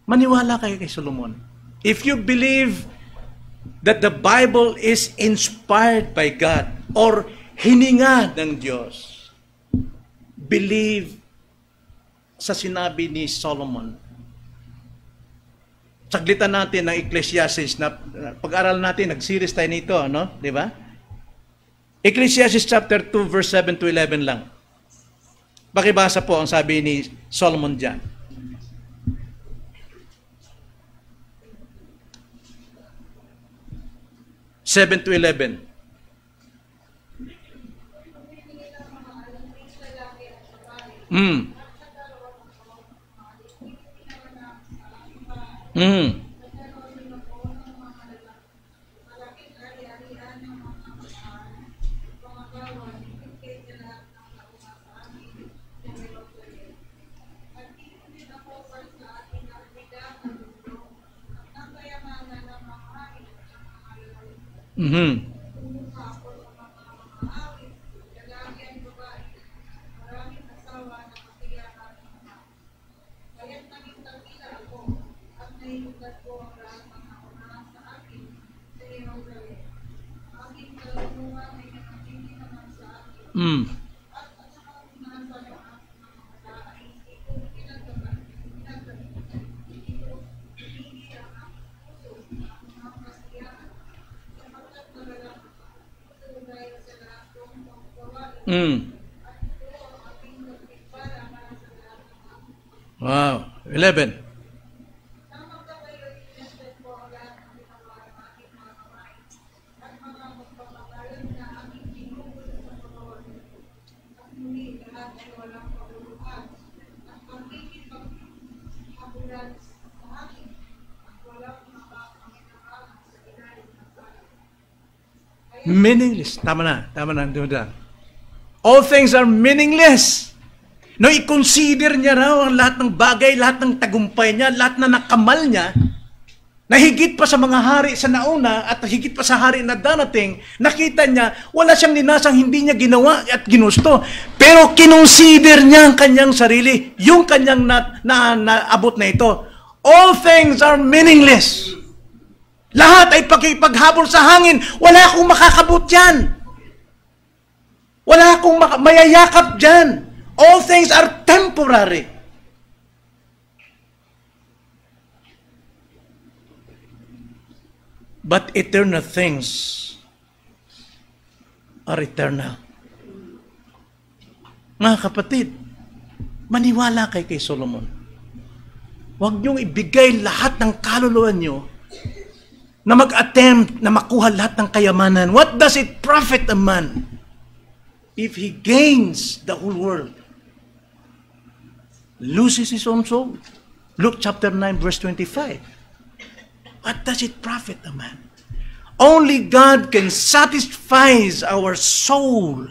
Maniwala kay Solomon. If you believe that the Bible is inspired by God or hininga ng Diyos, believe sa sinabi ni Solomon. Saglitan natin ng Ecclesiastes na pag-aral natin, nag-series tayo nito, no? Di ba? Ecclesiastes chapter 2 verse 7 to 11 lang. Pakibasa po ang sabi ni Solomon diyan. Seven to 11. Wow. 11. Meaningless. Tama na. All things are meaningless. No, i-consider niya raw ang lahat ng bagay, lahat ng tagumpay niya, lahat na nakamal niya, na higit pa sa mga hari sa nauna at higit pa sa hari na darating, nakita niya, wala siyang ninasang hindi niya ginawa at ginusto. Pero kinonsider niya ang kanyang sarili, yung kanyang naabot na ito. All things are meaningless. Lahat ay paghabol sa hangin. Wala akong makakabot dyan. Wala akong mayayakap dyan. All things are temporary. But eternal things are eternal. Mga kapatid, maniwala kay Solomon. Huwag niyong ibigay lahat ng kaluluwa niyo na mag-attempt na makuha lahat ng kayamanan. What does it profit a man if he gains the whole world, loses his own soul? Luke chapter 9 verse 25. What does it profit a man? Only God can satisfy our soul.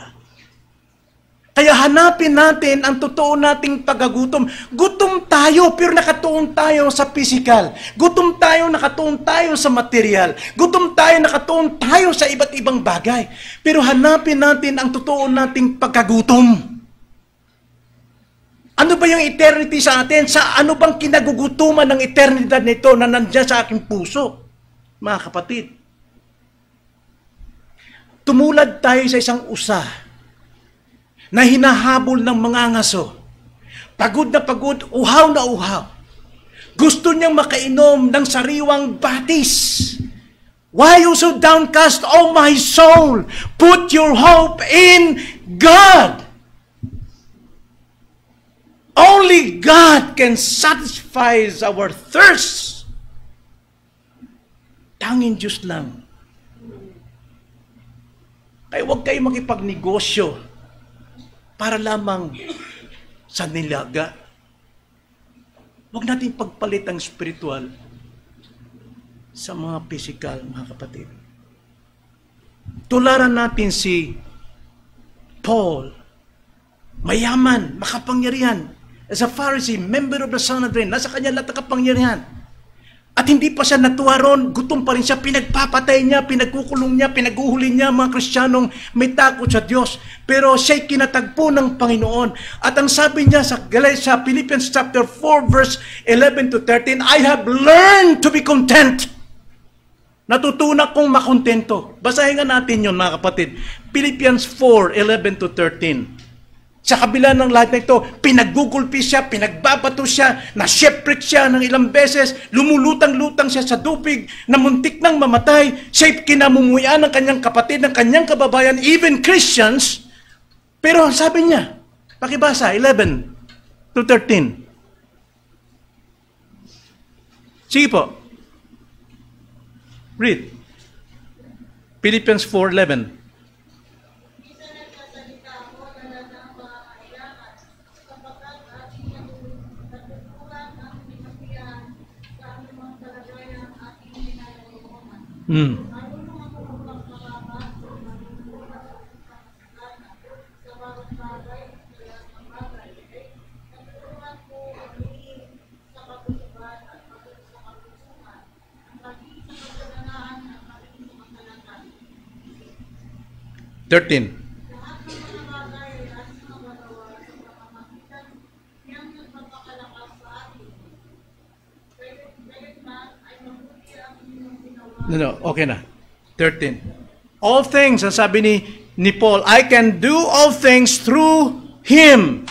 Kaya hanapin natin ang totoo nating pagkagutom. Gutom tayo, pero nakatuon tayo sa physical. Gutom tayo, nakatuon tayo sa material. Gutom tayo, nakatuon tayo sa iba't ibang bagay. Pero hanapin natin ang totoo nating pagkagutom. Ano ba yung eternity sa atin? Sa ano bang kinagugutuman ng eternidad nito na nandiyan sa aking puso? Mga kapatid, tumulad tayo sa isang usa na hinahabol ng mga ngaso. Pagod na pagod, uhaw na uhaw. Gusto niyang makainom ng sariwang batis. Why you so downcast, O my soul? Put your hope in God. Only God can satisfy our thirst. Tanging Diyos lang. Kaya huwag kayo makipagnegosyo para lamang sa nilaga. Huwag natin pagpalit ang spiritual sa mga physical, mga kapatid. Tularan natin si Paul, mayaman, makapangyarihan. As a Pharisee, member of the Sanhedrin, nasa kanya lahat ng kapangyarihan. At hindi pa siya natuwa ron, gutom pa rin siya, pinagpapatay niya, pinagkukulong niya, pinaguhuli niya mga Kristiyanong may takot sa Diyos. Pero siya'y kinatagpo ng Panginoon. At ang sabi niya sa Philippians chapter 4 verse 11 to 13, I have learned to be content. Natutunan kong makontento. Basahin nga natin yun, mga kapatid. Philippians 4, 11 to 13. Sa kabila ng lahat na ito, pinaggugulpi siya, pinagbabato siya, na-shipwreck siya ng ilang beses, lumulutang-lutang siya sa tubig, na muntik nang mamatay, siya'y kinamumuyan ng kanyang kapatid, ng kanyang kababayan, even Christians. Pero sabi niya, pakibasa, 11 to 13. Sige po. Read. Philippians 4:11. Thirteen. No, okay na. 13. All things, ang sabi ni Paul, I can do all things through Him,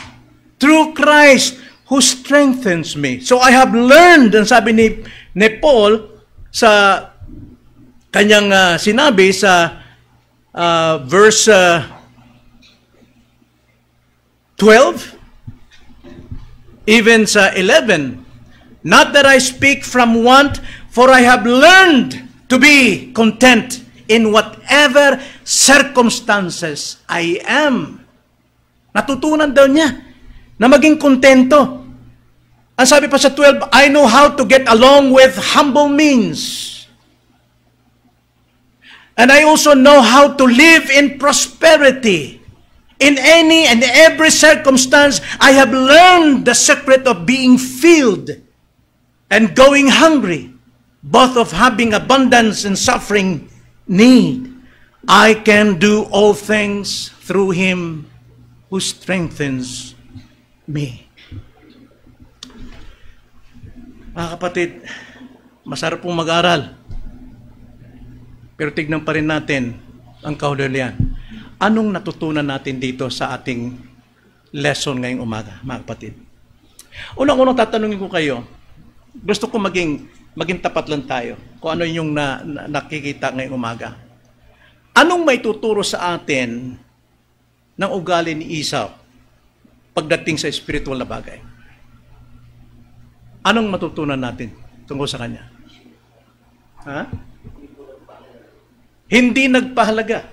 through Christ, who strengthens me. So I have learned, ang sabi ni Paul, sa kanyang sinabi sa verse 12, even sa 11, not that I speak from want, for I have learned to be content in whatever circumstances I am. Natutunan daw niya na maging kontento. Ang sabi pa sa 12, I know how to get along with humble means. And I also know how to live in prosperity. In any and every circumstance, I have learned the secret of being filled and going hungry, both of having abundance and suffering need. I can do all things through Him who strengthens me. Mga kapatid, masarap pong mag-aral. Pero tignan pa rin natin ang kahulugan. Anong natutunan natin dito sa ating lesson ngayong umaga, mga kapatid? Unang-unang tatanungin ko kayo, gusto ko maging tapat lang tayo kung ano yung nakikita ngayong umaga. Anong may tuturo sa atin ng ugali ni Esau pagdating sa spiritual na bagay? Anong matutunan natin tungkol sa kanya? Ha? Hindi nagpahalaga.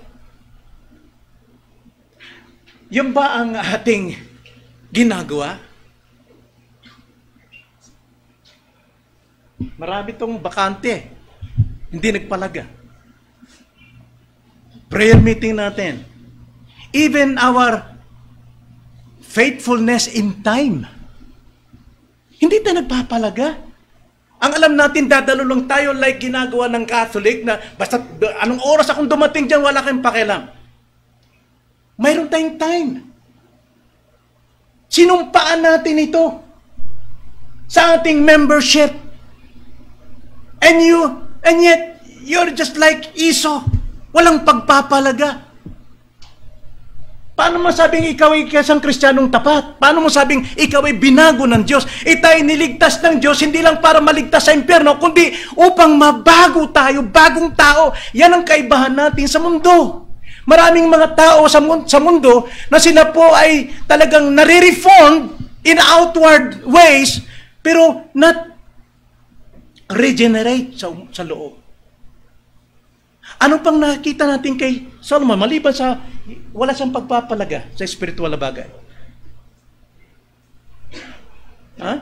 Yan ba ang ating ginagawa? Marami tong bakante. Hindi nagpahalaga. Prayer meeting natin. Even our faithfulness in time. Hindi tayo nagpapalaga. Ang alam natin, dadalo lang tayo like ginagawa ng Catholic na basta anong oras akong dumating dyan, wala kayong pakialam. Mayroon tayong time. Sinumpaan natin ito sa ating membership. And yet, you're just like Esau. Walang pagpapalaga. Paano mo sabing ikaw ay isang Kristiyanong tapat? Paano mo sabing ikaw ay binago ng Diyos? Ito'y niligtas ng Diyos, hindi lang para maligtas sa impyerno, kundi upang mabago tayo, bagong tao. Yan ang kaibahan natin sa mundo. Maraming mga tao sa mundo na sila po ay talagang nare-reform in outward ways, pero not regenerate sa loob. Ano pang nakita natin kay Solomon maliban sa wala siyang pagpapalaga sa spiritual na bagay? Ha?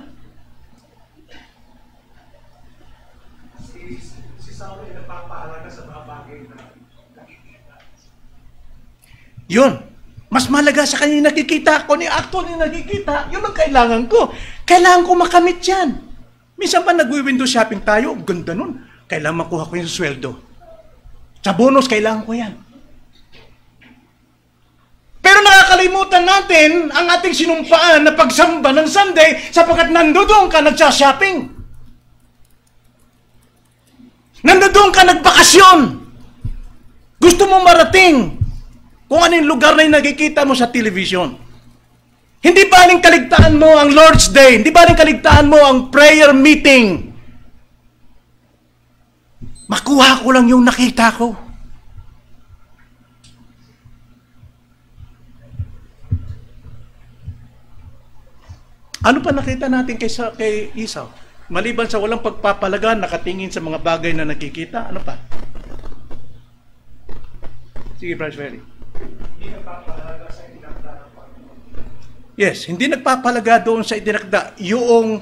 Si Saul ay napapahalaga sa mga bagay na nakikita. Yun. Mas malaga sa kanya yung nakikita ko, ni actually nakikita, yun ang kailangan ko. Kailangan ko makamit yan. Minsan pa nag-window shopping tayo, ganda nun. Kailangan makuha ko yung sweldo. Sa bonus, kailangan ko yan. Pero nakakalimutan natin ang ating sinumpaan na pagsamba ng Sunday sapagkat nandoon ka nagsha-shopping. Nandoon ka nagbakasyon. Gusto mo marating kung anong lugar na yung nakikita mo sa television. Hindi baling kaligtaan mo ang Lord's Day. Hindi baling kaligtaan mo ang prayer meeting. Makuha ko lang yung nakita ko. Ano pa nakita natin kay Esau? Maliban sa walang pagpapalaga, nakatingin sa mga bagay na nakikita, ano pa? Sige, Bryce Ferry. Hindi napapahalaga sa itinakda ng Panginoon. Yes, hindi nagpapalaga doon sa itinakda yung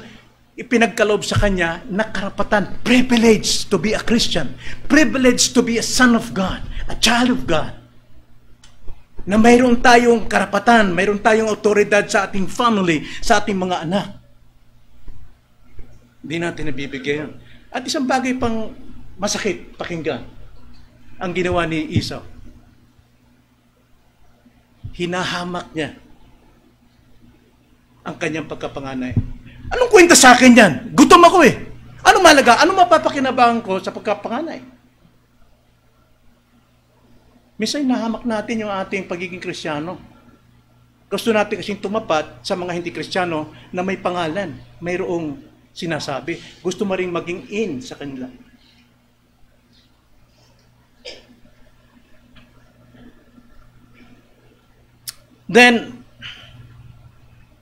ipinagkaloob sa kanya na karapatan, privilege to be a Christian, privilege to be a son of God, a child of God. Na mayroon tayong karapatan, mayroon tayong autoridad sa ating family, sa ating mga anak. Hindi natin nabibigay yan. At isang bagay pang masakit pakinggan, ang ginawa ni Esau. Hinahamak niya ang kanyang pagkapanganay. Anong kwenta sa akin yan? Gutom ako eh. Anong malaga? Anong mapapakinabangan ko sa pagkapanganay? Minsan nahamak natin yung ating pagiging Kristiyano. Gusto natin kasing tumapat sa mga hindi Kristiyano na may pangalan, mayroong sinasabi. Gusto mo rin maging in sa kanila. Then,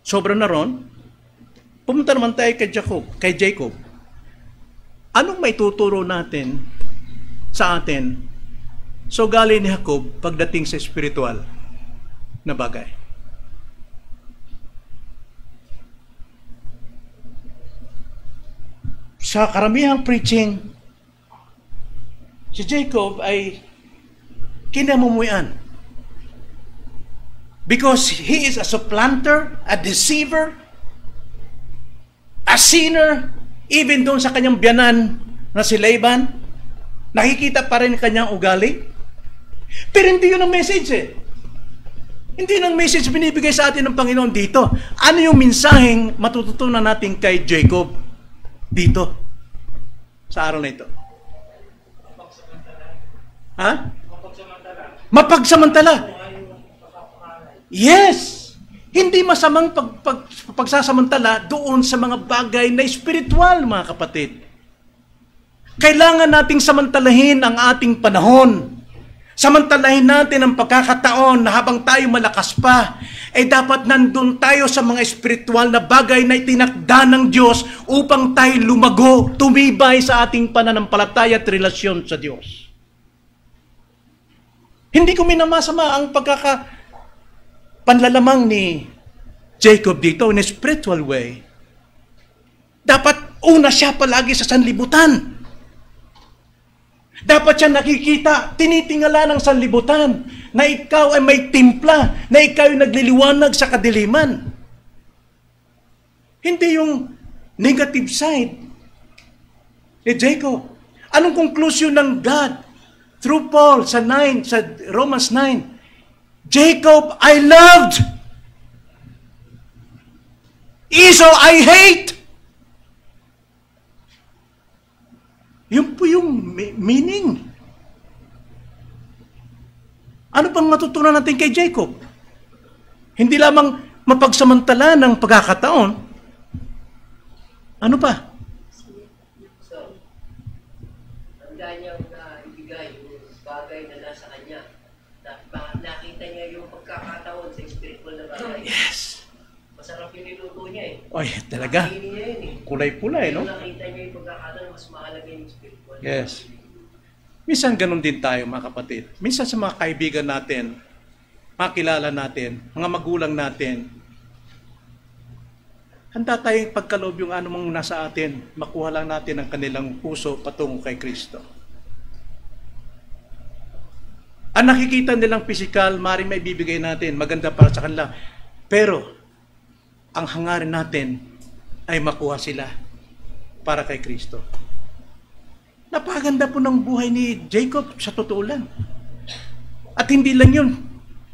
sobra na ron, pumunta naman tayo kay Jacob. Anong may tuturo natin sa atin sa ugali ni Jacob pagdating sa spiritual na bagay? Sa karamihang preaching, si Jacob ay kinamumuyan. Because he is a supplanter, a deceiver, a sinner, even doon sa kanyang biyanan na si Laban, nakikita pa rin kanyang ugali. Pero hindi yun ang message eh. Hindi yun ang message binibigay sa atin ng Panginoon dito. Ano yung mensaheng matututunan natin kay Jacob dito sa araw na ito? Ha? Mapagsamantala. Yes! Hindi masamang pagsasamantala doon sa mga bagay na spiritual, mga kapatid. Kailangan nating samantalahin ang ating panahon. Samantalahin natin ang pagkakataon na habang tayo malakas pa. dapat nandun tayo sa mga espiritual na bagay na itinakda ng Diyos upang tayo lumago, tumibay sa ating pananampalataya at relasyon sa Diyos. Hindi ko minamasama ang panlalamang ni Jacob dito in a spiritual way. Dapat una siya palagi sa sanlibutan. Dapat siya nakikita, tinitingala ng sanlibutan, na ikaw ay may timpla, na ikaw ay nagliliwanag sa kadiliman. Hindi yung negative side ni Jacob. Anong conclusion ng God through Paul sa Romans 9? Jacob I loved, Esau I hate. Yun po yung meaning. Ano pang matutunan natin kay Jacob? Hindi lamang mapagsamantala ng pagkakataon. Ano pa? So, handa niyang ibigay yung bagay na nasa kanya. Nakita niya yung pagkakataon sa spiritual na bagay. Yes. Masarap yung niluto niya eh. Oy, talaga. Nakinin niya yun eh. Kulay-pula no? Nakita niya yung pagkakataon, mas mahalaga yung spiritual. Yes. Minsan ganun din tayo mga kapatid. Minsan sa mga kaibigan natin, makilala natin, mga magulang natin, handa tayong pagkaloob yung anumang nasa atin, makuha lang natin ang kanilang puso patungo kay Kristo. Ang nakikita nilang physical, maaaring may bibigay natin, maganda para sa kanila. Pero, ang hangarin natin ay makuha sila para kay Kristo. Napakaganda po ng buhay ni Jacob sa totoo lang. At hindi lang yun.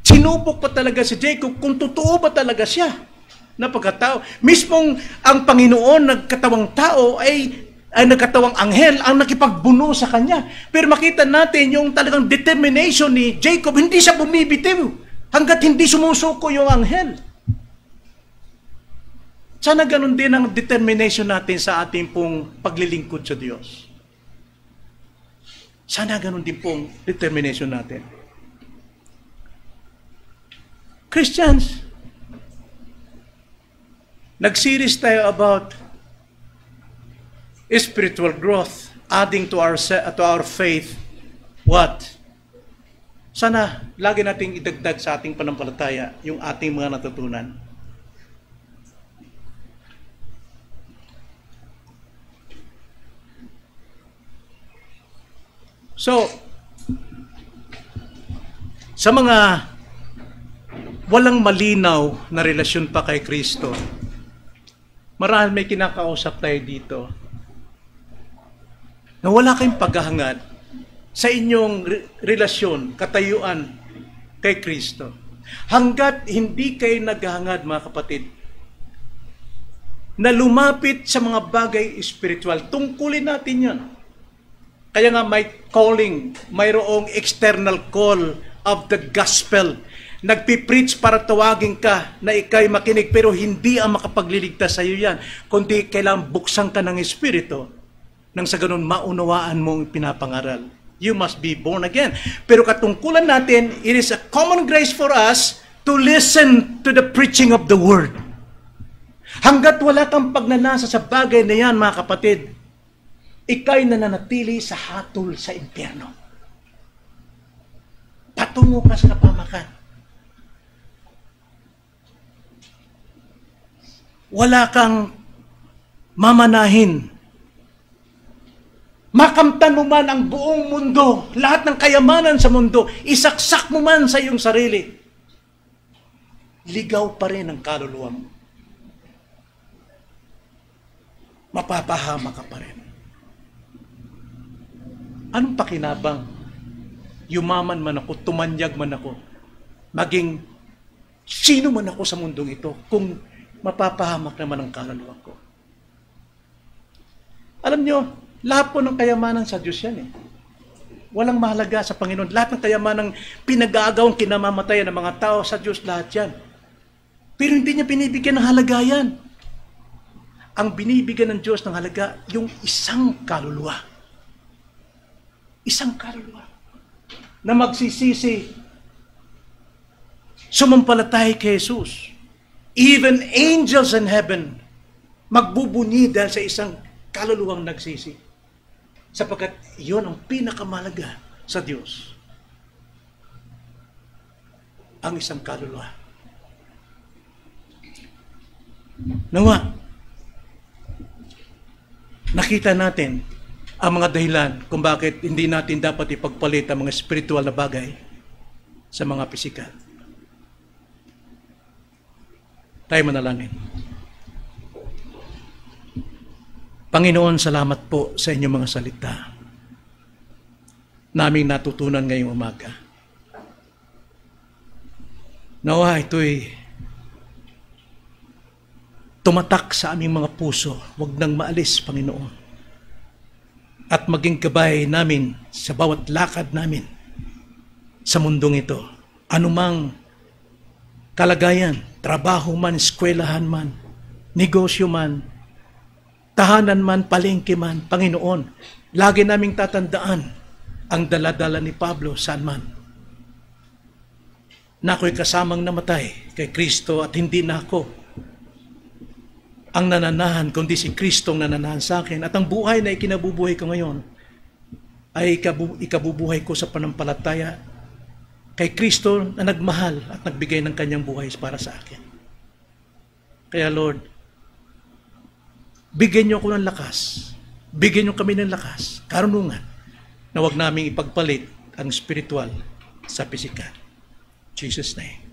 Sinubok pa talaga si Jacob kung totoo ba talaga siya na pagkatao. Mismong ang Panginoon nagkatawang tao ay nagkatawang anghel ang nakipagbuno sa kanya. Pero makita natin yung talagang determination ni Jacob, hindi siya bumibitiw hanggat hindi sumusuko yung anghel. Sana ganun din ang determination natin sa ating pong paglilingkod sa Diyos. Sana ganun din pong determination natin. Christians, nag-series tayo about spiritual growth, adding to our faith, what? Sana lagi nating idagdag sa ating panampalataya yung ating mga natutunan. So, sa mga walang malinaw na relasyon pa kay Kristo, marahil may kinakausap tayo dito na wala kayong paghahangad sa inyong relasyon, katayuan kay Kristo. Hanggat hindi kayo naghahangad, mga kapatid, na lumapit sa mga bagay spiritual, tungkulin natin yan. Kaya nga may calling, mayroong external call of the gospel. Nagpipreach para tawagin ka na ikay makinig, pero hindi ang makapagliligtas sa iyo yan. Kundi kailangan buksan ka ng Espiritu nang sa ganun maunawaan mo ang pinapangaral. You must be born again. Pero katungkulan natin, it is a common grace for us to listen to the preaching of the Word. Hanggat wala kang pagnanasa sa bagay na yan, mga kapatid, ikay nananatili sa hatol sa impyerno. Patungo ka sa kapamakan. Wala kang mamanahin. Makamtan mo man ang buong mundo, lahat ng kayamanan sa mundo, isaksak mo man sa iyong sarili, ligaw pa rin ang kaluluwa mo. Mapapahama ka pa rin. Anong pakinabang? Yumaman man ako, tumanyag man ako, maging sino man ako sa mundong ito, kung mapapahamak naman ang kaluluwa ko. Alam nyo, lahat po ng kayamanan sa Diyos yan eh. Walang mahalaga sa Panginoon. Lahat ng kayamanan pinag-aagawang kinamamatayan ng mga tao sa Diyos, lahat yan. Pero hindi niya binibigyan ng halaga yan. Ang binibigyan ng Diyos ng halaga, yung isang kaluluwa. Isang kaluluwa na magsisisi sumampalataya kay Jesus. Even angels in heaven magbubunyi dahil sa isang kaluluwang nagsisi. Sapagkat iyon ang pinakamalaga sa Diyos. Ang isang kaluluwa. Nawa, nakita natin ang mga dahilan kung bakit hindi natin dapat ipagpalit ang mga spiritual na bagay sa mga pisikal. Tayo manalangin. Panginoon, salamat po sa inyong mga salita. Naming natutunan ngayong umaga. Nawa ito'y tumatak sa aming mga puso. Huwag nang maalis, Panginoon. At maging gabay namin sa bawat lakad namin sa mundong ito. Anumang kalagayan, trabaho man, eskwelahan man, negosyo man, tahanan man, palengke man, Panginoon, lagi naming tatandaan ang daladala ni Pablo saan man. Na ako'y kasamang namatay kay Kristo at hindi na ako ang nananahan, kundi si Kristo ang nananahan sa akin. At ang buhay na ikinabubuhay ko ngayon ay ikabubuhay ko sa panampalataya kay Kristo na nagmahal at nagbigay ng kanyang buhay para sa akin. Kaya Lord, bigyan niyo ako ng lakas. Bigyan niyo kami ng lakas, karunungan, na huwag naming ipagpalit ang spiritual sa pisikal. Jesus' name.